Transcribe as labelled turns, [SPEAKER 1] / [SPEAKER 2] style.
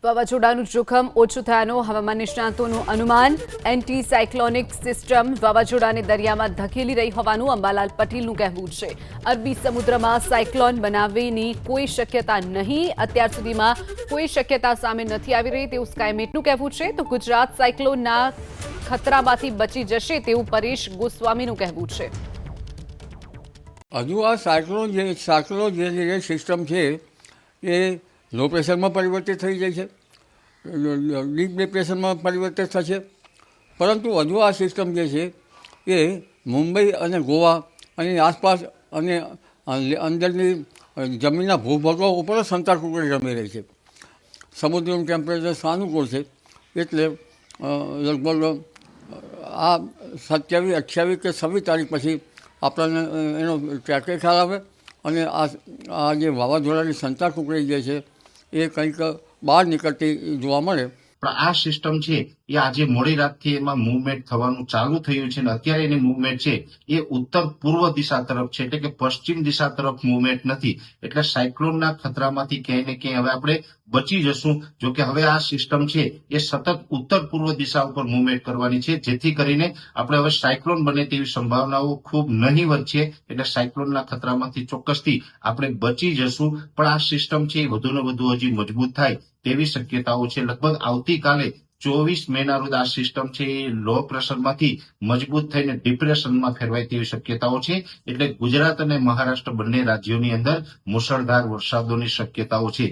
[SPEAKER 1] વાવાઝોડાનું જોખમ ઓછું થયાનું હવામાન નિષ્ણાતોનું અનુમાન. એન્ટી સાયક્લોનિક સિસ્ટમ વાવાઝોડાને દરિયામાં ધકેલી રહી હોવાનું અંબાલાલ પટેલનું કહેવું છે. અરબી સમુદ્રમાં સાયક્લોન બનાવવાની કોઈ શક્યતા નહીં. અત્યાર સુધીમાં કોઈ શક્યતા સામે નથી આવી રહી તેવું સ્કાયમેટનું કહેવું છે. તો ગુજરાત સાયક્લોનના ખતરામાંથી બચી જશે તેવું પરેશ ગોસ્વામીનું કહેવું છે.
[SPEAKER 2] હજુ આ સાયક્લોન જે સિસ્ટમ છે એ લો પ્રેશરમાં પરિવર્તિત થઈ જાય છે, ડીપ ડિપ્રેશનમાં પરિવર્તિત થશે. પરંતુ હજુ આ સિસ્ટમ જે છે એ મુંબઈ અને ગોવા અને આસપાસ અને અંદરની જમીનના ભૂભાગો ઉપર જ સંતાકુકડી રમી રહી છે. સમુદ્રનું ટેમ્પરેચર સાનુકૂળ છે એટલે લગભગ આ 27, 28 કે 26 તારીખ પછી આપણને એનો ટ્રેકે ખ્યાલ આવે અને આ જે વાવાઝોડાની સંતાકુકડી જે છે એ કંઈક બહાર નીકળતી જોવા મળે.
[SPEAKER 3] પણ આ સિસ્ટમ છે એ આજે મોડી રાતથી એમાં મૂવમેન્ટ થવાનું ચાલુ થયું છે અને અત્યારે એની મૂવમેન્ટ છે એ ઉત્તર પૂર્વ દિશા તરફ છે, એટલે કે પશ્ચિમ દિશા તરફ મૂવમેન્ટ નથી. એટલે સાયક્લોનના ખતરામાંથી ક્યાંય ને ક્યાંય હવે આપણે બચી જશું. જો કે હવે આ સિસ્ટમ છે એ સતત ઉત્તર પૂર્વ દિશા ઉપર મૂવમેન્ટ કરવાની છે, જેથી કરીને આપણે હવે સાયક્લોન બને તેવી સંભાવનાઓ ખૂબ નહીવત છે. એટલે સાયક્લોનના ખતરામાંથી ચોક્કસથી આપણે બચી જશું. પણ આ સિસ્ટમ છે એ વધુને વધુ હજી મજબૂત થાય તેવી શક્યતાઓ છે. લગભગ આવતીકાલે 24 મેના રોજ આ સિસ્ટમ છે એ લો પ્રેશરમાંથી મજબૂત થઈને ડિપ્રેશનમાં ફેરવાય તેવી શક્યતાઓ છે. એટલે ગુજરાત અને મહારાષ્ટ્ર બંને રાજ્યોની અંદર મુશળધાર વરસાદોની શક્યતાઓ છે.